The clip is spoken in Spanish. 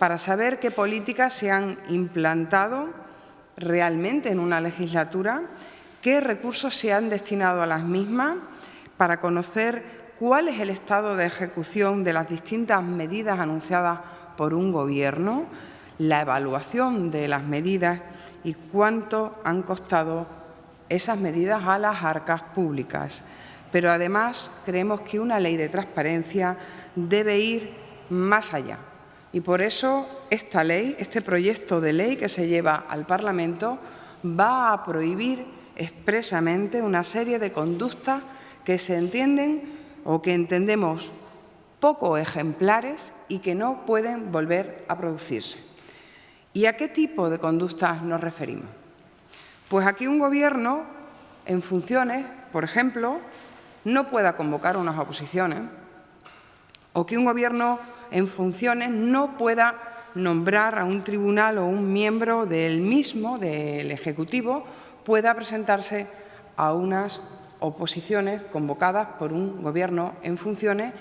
para saber qué políticas se han implantado realmente en una legislatura, qué recursos se han destinado a las mismas, para conocer cuál es el estado de ejecución de las distintas medidas anunciadas por un Gobierno, la evaluación de las medidas y cuánto han costado esas medidas a las arcas públicas. Pero además creemos que una ley de transparencia debe ir más allá. Y por eso esta ley, este proyecto de ley que se lleva al Parlamento, va a prohibir expresamente una serie de conductas que se entienden o que entendemos poco ejemplares y que no pueden volver a producirse. ¿Y a qué tipo de conductas nos referimos? Pues a que un Gobierno en funciones, por ejemplo, no pueda convocar unas oposiciones, o que un Gobierno en funciones no pueda nombrar a un tribunal o un miembro del mismo, del Ejecutivo, pueda presentarse a unas oposiciones convocadas por un Gobierno en funciones.